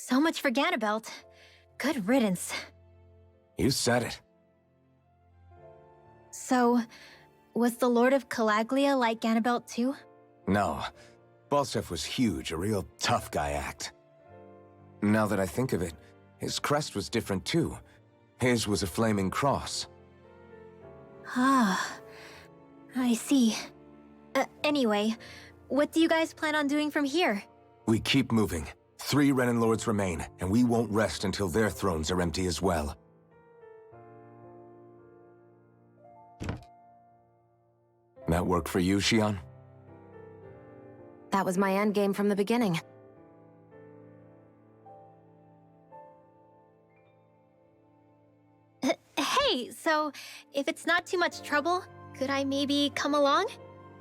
So much for Ganabelt. Good riddance. You said it. So, was the Lord of Calaglia like Ganabelt too? No. Balsef was huge, a real tough guy act. Now that I think of it, his crest was different too. His was a flaming cross. Ah, I see. Anyway, what do you guys plan on doing from here? We keep moving. 3 Renan Lords remain, and we won't rest until their thrones are empty as well. That work for you, Xion? That was my endgame from the beginning. Hey, so, if it's not too much trouble, could I maybe come along?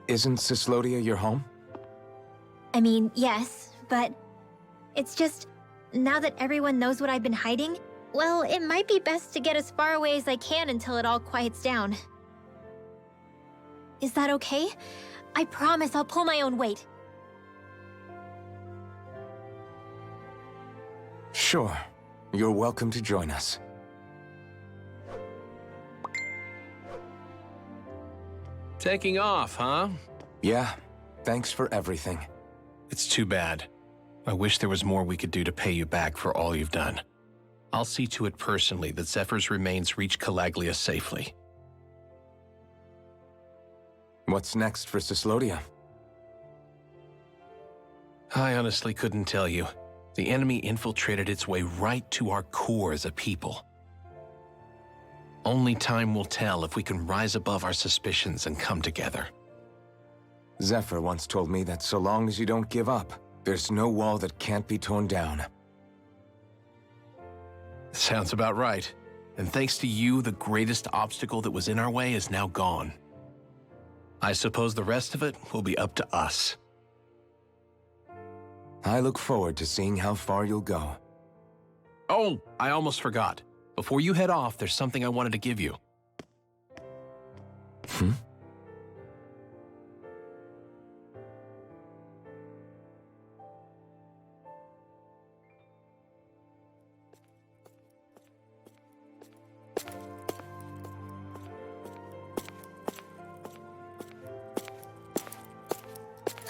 Isn't Cyslodia your home? I mean, yes, but it's just, now that everyone knows what I've been hiding, well, it might be best to get as far away as I can until it all quiets down. Is that okay? I promise I'll pull my own weight. Sure. You're welcome to join us. Taking off, huh? Yeah. Thanks for everything. It's too bad. I wish there was more we could do to pay you back for all you've done. I'll see to it personally that Zephyr's remains reach Calaglia safely. What's next for Cyslodia? I honestly couldn't tell you. The enemy infiltrated its way right to our core as a people. Only time will tell if we can rise above our suspicions and come together. Zephyr once told me that so long as you don't give up, there's no wall that can't be torn down. Sounds about right. And thanks to you, the greatest obstacle that was in our way is now gone. I suppose the rest of it will be up to us. I look forward to seeing how far you'll go. Oh, I almost forgot. Before you head off, there's something I wanted to give you.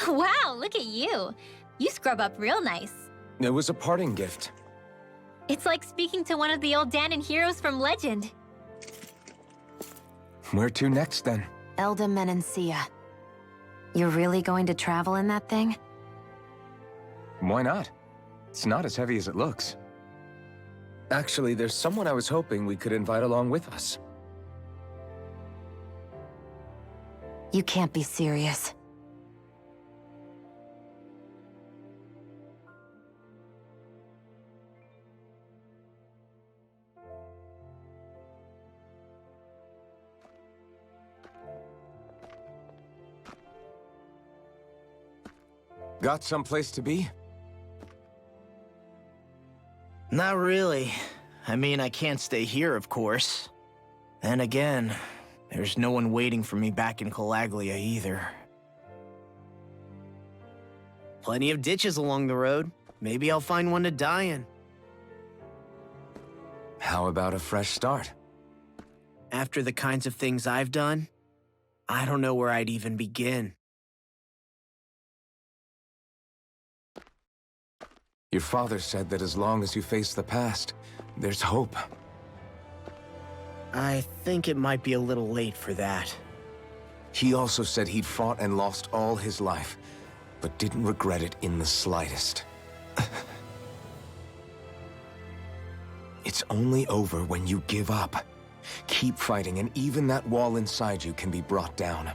Wow, look at you. You scrub up real nice. It was a parting gift. It's like speaking to one of the old Danon heroes from legend. Where to next, then? Elda Menancia. You're really going to travel in that thing? Why not? It's not as heavy as it looks. Actually, there's someone I was hoping we could invite along with us. You can't be serious. Got someplace to be? Not really. I mean, I can't stay here, of course. Then again, there's no one waiting for me back in Calaglia either. Plenty of ditches along the road. Maybe I'll find one to die in. How about a fresh start? After the kinds of things I've done, I don't know where I'd even begin. Your father said that as long as you face the past, there's hope. I think it might be a little late for that. He also said he'd fought and lost all his life, but didn't regret it in the slightest. It's only over when you give up. Keep fighting, and even that wall inside you can be brought down.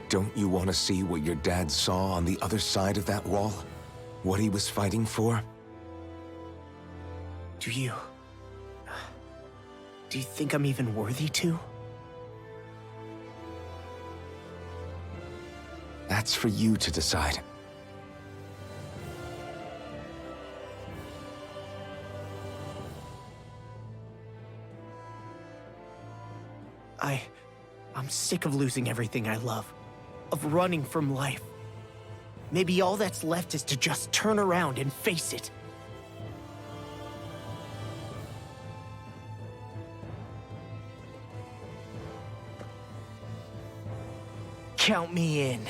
Don't you want to see what your dad saw on the other side of that wall? What he was fighting for? Do you think I'm even worthy to? That's for you to decide. I'm sick of losing everything I love. Of running from life. maybe all that's left is to just turn around and face it. Count me in.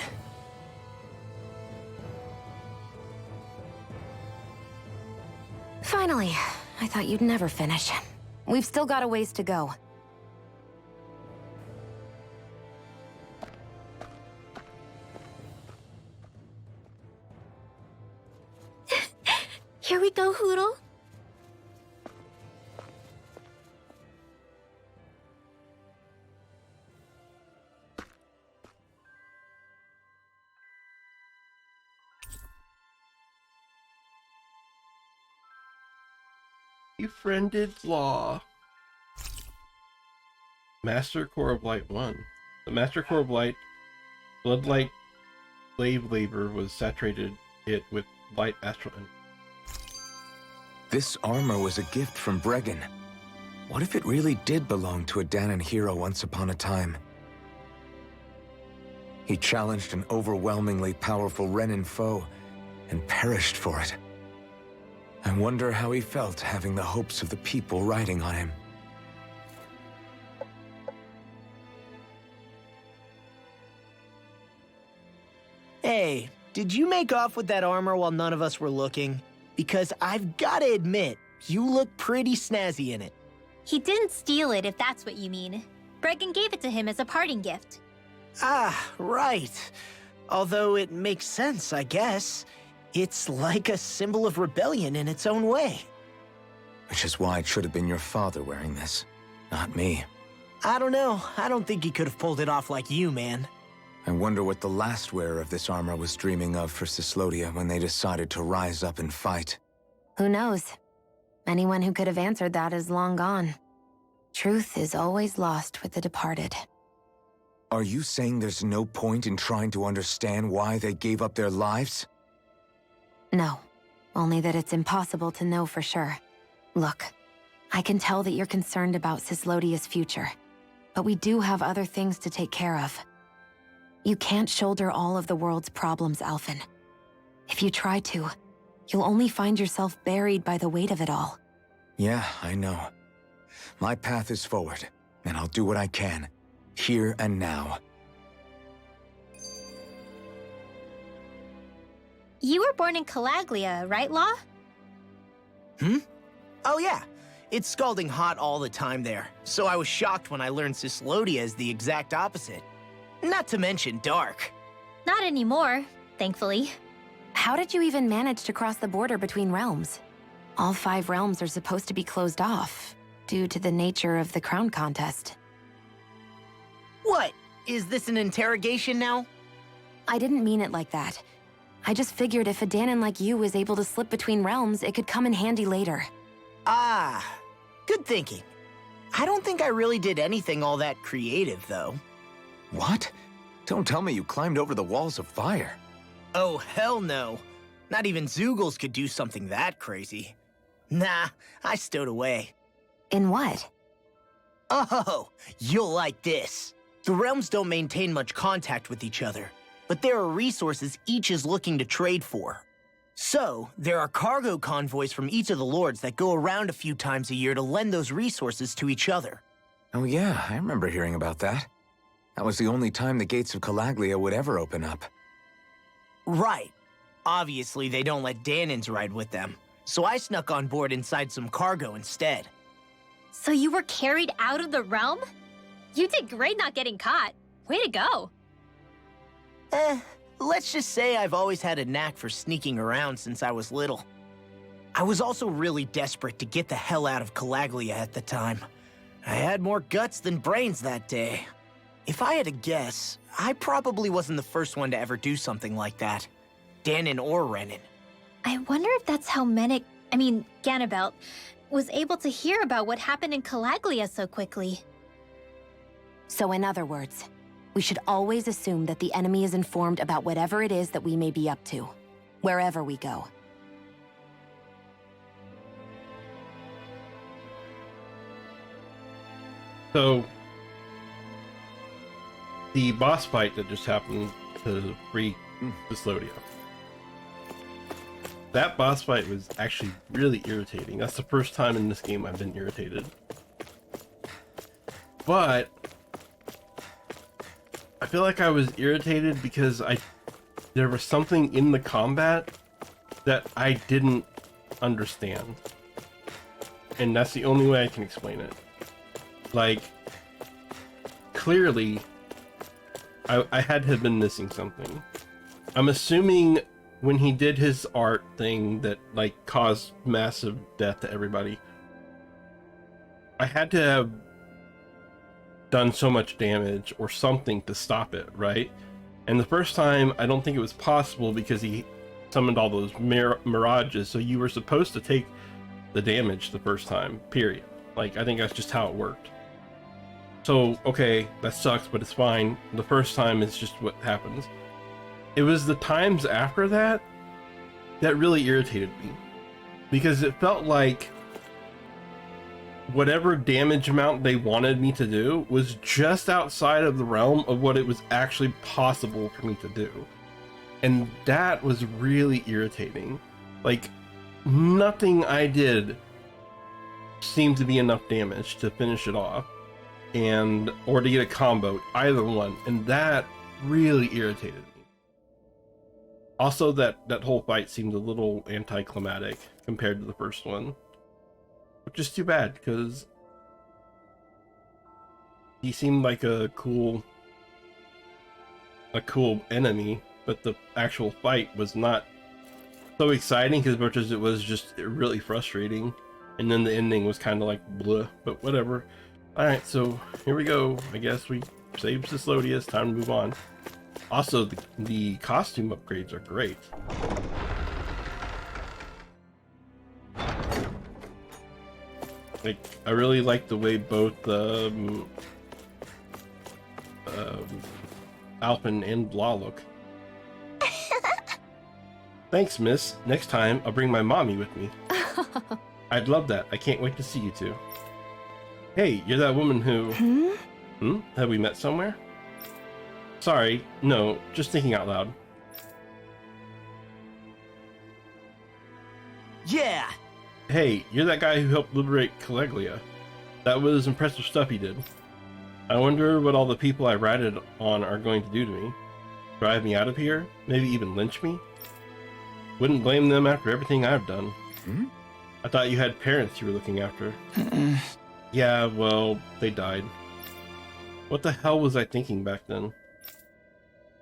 Finally, I thought you'd never finish. We've still got a ways to go. Here we go, Hoodle. Befriended Law. Master Core of Light 1. The Master Core of Light Bloodlight slave labor was saturated it with light astral energy. This armor was a gift from Bregan. What if it really did belong to a Danon hero once upon a time? He challenged an overwhelmingly powerful Renan foe and perished for it. I wonder how he felt having the hopes of the people riding on him. Hey, did you make off with that armor while none of us were looking? Because I've gotta admit, you look pretty snazzy in it. He didn't steal it, if that's what you mean. Bregan gave it to him as a parting gift. Ah, right. Although it makes sense, I guess. It's like a symbol of rebellion in its own way. Which is why it should have been your father wearing this, not me. I don't know. I don't think he could have pulled it off like you, man. I wonder what the last wearer of this armor was dreaming of for Cyslodia when they decided to rise up and fight. Who knows? Anyone who could have answered that is long gone. Truth is always lost with the departed. Are you saying there's no point in trying to understand why they gave up their lives? No, only that it's impossible to know for sure. Look, I can tell that you're concerned about Cyslodia's future, but we do have other things to take care of. You can't shoulder all of the world's problems, Alphen. If you try to, you'll only find yourself buried by the weight of it all. Yeah, I know. My path is forward, and I'll do what I can, here and now. You were born in Calaglia, right, Law? Oh yeah, it's scalding hot all the time there, so I was shocked when I learned Cyslodia is the exact opposite. Not to mention dark. Not anymore, thankfully. How did you even manage to cross the border between realms? All 5 realms are supposed to be closed off, due to the nature of the crown contest. What? Is this an interrogation now? I didn't mean it like that. I just figured if a Danon like you was able to slip between realms, it could come in handy later. Ah, good thinking. I don't think I really did anything all that creative, though. What? Don't tell me you climbed over the walls of fire. Oh, hell no. Not even Zoogles could do something that crazy. Nah, I stowed away. In what? Oh, you'll like this. The realms don't maintain much contact with each other, but there are resources each is looking to trade for. So, there are cargo convoys from each of the lords that go around a few times a year to lend those resources to each other. Oh yeah, I remember hearing about that. That was the only time the gates of Calaglia would ever open up. Right. Obviously, they don't let Danons ride with them, so I snuck on board inside some cargo instead. So you were carried out of the realm? You did great not getting caught. Way to go. Let's just say I've always had a knack for sneaking around since I was little. I was also really desperate to get the hell out of Calaglia at the time. I had more guts than brains that day. If I had to guess, I probably wasn't the first one to ever do something like that. Danon or Renan. I wonder if that's how Ganabelt, was able to hear about what happened in Calaglia so quickly. So in other words, we should always assume that the enemy is informed about whatever it is that we may be up to, wherever we go. So, the boss fight that just happened to free Cyslodia. That boss fight was actually really irritating. That's the first time in this game I've been irritated. But I feel like I was irritated because there was something in the combat that I didn't understand. And that's the only way I can explain it. Like, clearly, I had to have been missing something. I'm assuming when he did his art thing that, like, caused massive death to everybody, I had to have done so much damage or something to stop it, right? And the first time, I don't think it was possible because he summoned all those mirages, so you were supposed to take the damage the first time, period. Like, I think that's just how it worked. So, okay, that sucks, but it's fine. The first time is just what happens. It was the times after that that really irritated me. Because it felt like whatever damage amount they wanted me to do was just outside of the realm of what it was actually possible for me to do. And that was really irritating. Like, nothing I did seemed to be enough damage to finish it off, or to get a combo, either one, and that really irritated me. Also, that whole fight seemed a little anticlimactic compared to the first one, which is too bad because he seemed like a cool enemy, but the actual fight was not so exciting as much as it was just really frustrating. And then the ending was kind of like bleh, but whatever. Alright, so here we go. I guess we saved Cyslodius. Time to move on. Also, the costume upgrades are great. Like, I really like the way both Alphen and Blah look. Thanks, miss. Next time, I'll bring my mommy with me. I'd love that. I can't wait to see you two. Hey, you're that woman who... Have we met somewhere? Sorry, no, just thinking out loud. Yeah! Hey, you're that guy who helped liberate Caleglia. That was impressive stuff he did. I wonder what all the people I ratted on are going to do to me. Drive me out of here? Maybe even lynch me? Wouldn't blame them after everything I've done. I thought you had parents you were looking after. Yeah, well, they died. What the hell was I thinking back then?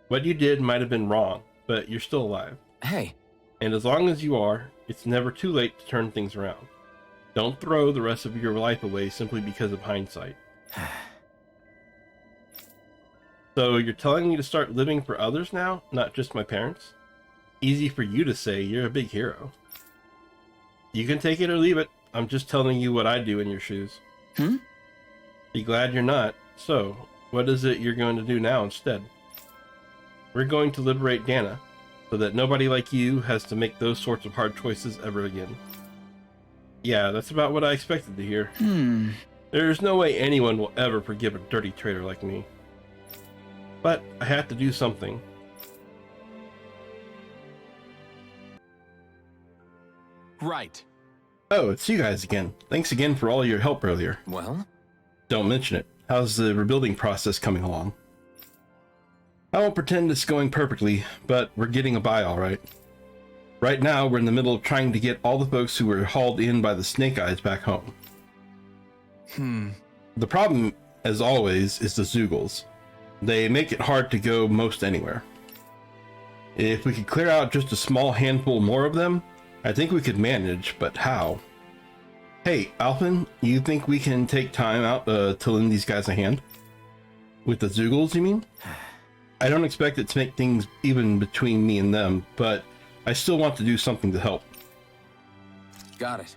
What you did might have been wrong, but you're still alive. Hey. And as long as you are, it's never too late to turn things around. Don't throw the rest of your life away simply because of hindsight. So you're telling me to start living for others now, not just my parents? Easy for you to say, you're a big hero. You can take it or leave it. I'm just telling you what I'd do in your shoes. Be glad you're not. So, what is it you're going to do now instead? We're going to liberate Dana, so that nobody like you has to make those sorts of hard choices ever again. Yeah, that's about what I expected to hear. There's no way anyone will ever forgive a dirty traitor like me. But I have to do something. Right. Oh, it's you guys again. Thanks again for all your help earlier. Well? Don't mention it. How's the rebuilding process coming along? I won't pretend it's going perfectly, but we're getting by all right. Right now, we're in the middle of trying to get all the folks who were hauled in by the Snake Eyes back home. The problem, as always, is the Zeugles. They make it hard to go most anywhere. If we could clear out just a small handful more of them, I think we could manage, but how? Hey, Alphen, you think we can take time out to lend these guys a hand? With the Zeugles, you mean? I don't expect it to make things even between me and them, but I still want to do something to help. Got it.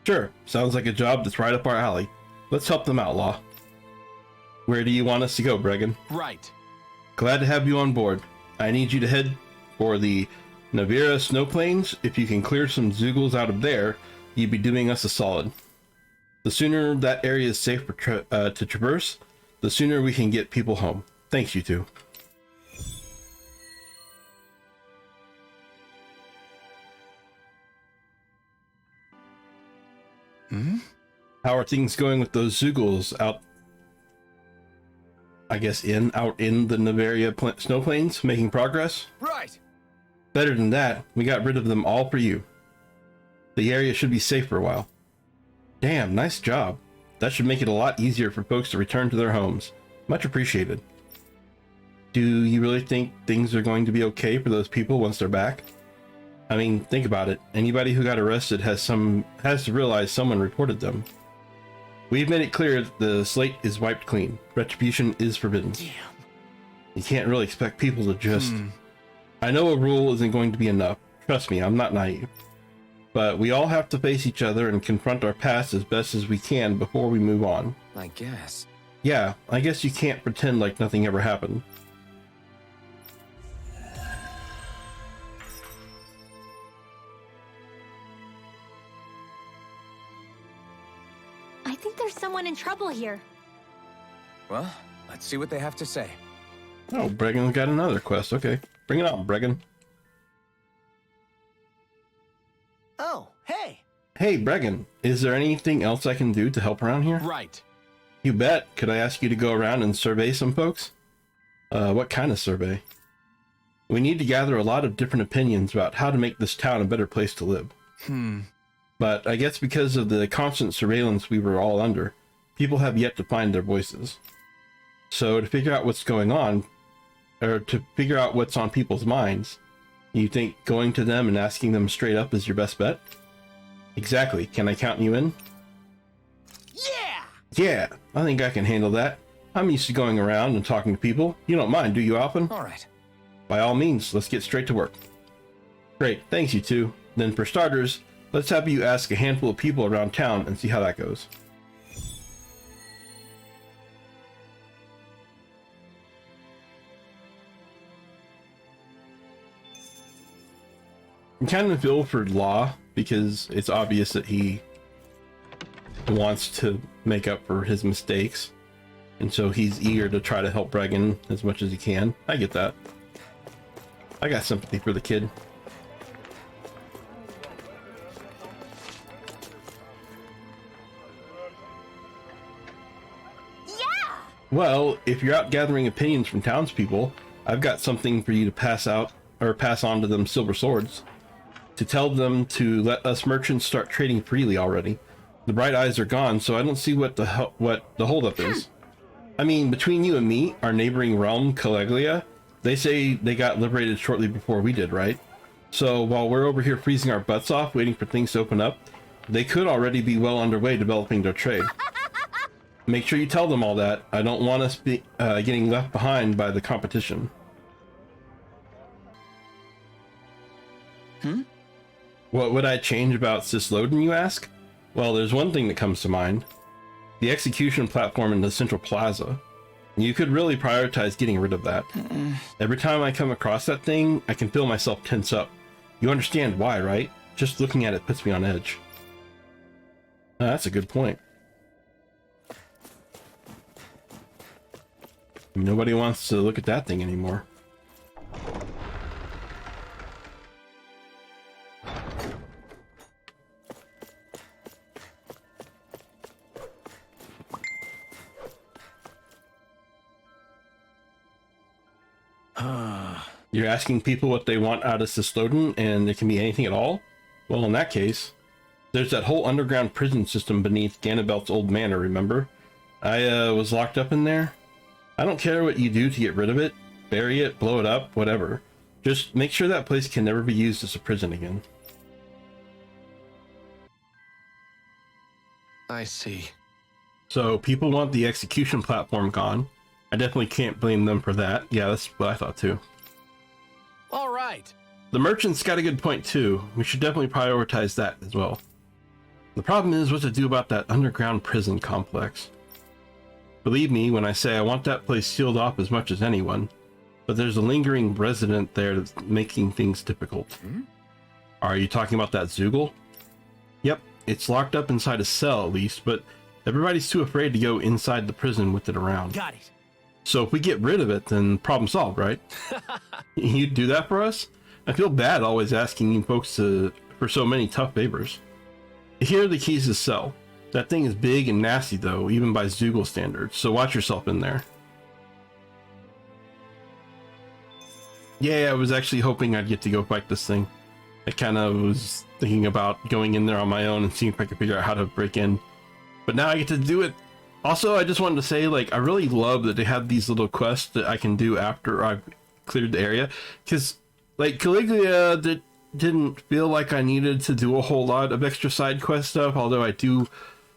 Sure, sounds like a job that's right up our alley. Let's help them out, Law. Where do you want us to go, Bregan? Right. Glad to have you on board. I need you to head for the Navira snow plains. If you can clear some Zeugles out of there, you'd be doing us a solid. The sooner that area is safe to traverse, the sooner we can get people home. Thanks, you two. How are things going with those Zoogles out, I guess, out in the Nevaria snow plains, making progress? Right. Better than that, we got rid of them all for you. The area should be safe for a while. Damn, nice job. That should make it a lot easier for folks to return to their homes. Much appreciated. Do you really think things are going to be okay for those people once they're back? I mean, think about it. Anybody who got arrested has to realize someone reported them. We've made it clear that the slate is wiped clean. Retribution is forbidden. Damn. You can't really expect people to just... I know a rule isn't going to be enough. Trust me, I'm not naive. But we all have to face each other and confront our past as best as we can before we move on. I guess. Yeah, I guess you can't pretend like nothing ever happened. I think there's someone in trouble here. Well, let's see what they have to say. Oh, Bregan's got another quest. Okay, bring it on, Bregan. Oh, hey. Hey, Bregan, is there anything else I can do to help around here? Right. You bet. Could I ask you to go around and survey some folks? What kind of survey? We need to gather a lot of different opinions about how to make this town a better place to live. But I guess because of the constant surveillance we were all under, people have yet to find their voices. So to figure out what's going on, or to figure out what's on people's minds, you think going to them and asking them straight up is your best bet? Exactly. Can I count you in? Yeah! Yeah, I think I can handle that. I'm used to going around and talking to people. You don't mind, do you, Alpin? All right. By all means, let's get straight to work. Great, thanks you two. Then for starters, let's have you ask a handful of people around town and see how that goes. I'm kind of feel for Law because it's obvious that he wants to make up for his mistakes, and so he's eager to try to help Bregan as much as he can. I get that. I got sympathy for the kid. Yeah! Well, if you're out gathering opinions from townspeople, I've got something for you to pass out or pass on to them silver swords. To tell them to let us merchants start trading freely already. The bright eyes are gone, so I don't see what the holdup is. I mean, between you and me, our neighboring realm, Calaglia, they say they got liberated shortly before we did, right? So while we're over here freezing our butts off, waiting for things to open up, they could already be well underway developing their trade. Make sure you tell them all that. I don't want us getting left behind by the competition. What would I change about Cisloden, you ask? Well, there's one thing that comes to mind. The execution platform in the central plaza. You could really prioritize getting rid of that. Every time I come across that thing, I can feel myself tense up. You understand why, right? Just looking at it puts me on edge. That's a good point. Nobody wants to look at that thing anymore. You're asking people what they want out of Cisloden, and it can be anything at all? Well, in that case, there's that whole underground prison system beneath Ganabelt's old manor, remember? I was locked up in there. I don't care what you do to get rid of it. Bury it, blow it up, whatever. Just make sure that place can never be used as a prison again. I see. So people want the execution platform gone. I definitely can't blame them for that. Yeah, that's what I thought too. All right. The merchant's got a good point too. We should definitely prioritize that as well. The problem is what to do about that underground prison complex. Believe me when I say I want that place sealed off as much as anyone, but there's a lingering resident there that's making things difficult. Are you talking about that Zoogle? Yep, it's locked up inside a cell at least, but everybody's too afraid to go inside the prison with it around. Got it. So if we get rid of it, then problem solved, right? You'd do that for us? I feel bad always asking you folks for so many tough favors. Here are the keys to the cell. That thing is big and nasty, though, even by Zoogle standards, so watch yourself in there. Yeah, I was actually hoping I'd get to go fight this thing. I kind of was thinking about going in there on my own and seeing if I could figure out how to break in. But now I get to do it. Also, I just wanted to say, like, I really love that they have these little quests that I can do after I've cleared the area. Because, like, Caligula didn't feel like I needed to do a whole lot of extra side quest stuff, although I do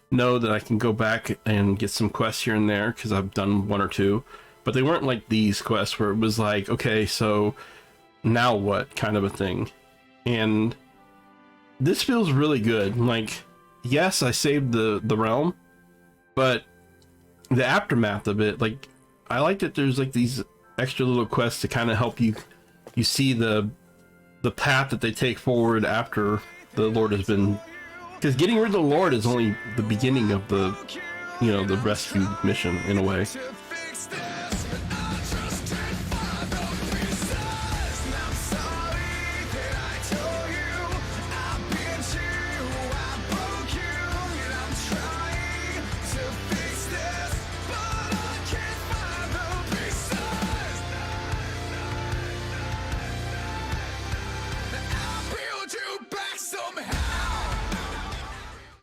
know that I can go back and get some quests here and there because I've done one or two, but they weren't like these quests where it was like, okay, so now what kind of a thing. And this feels really good. Like, yes, I saved the realm, but the aftermath of it, like, I like that there's like these extra little quests to kind of help you see the path that they take forward after the Lord has been. Because getting rid of the Lord is only the beginning of the, you know, the rescue mission in a way.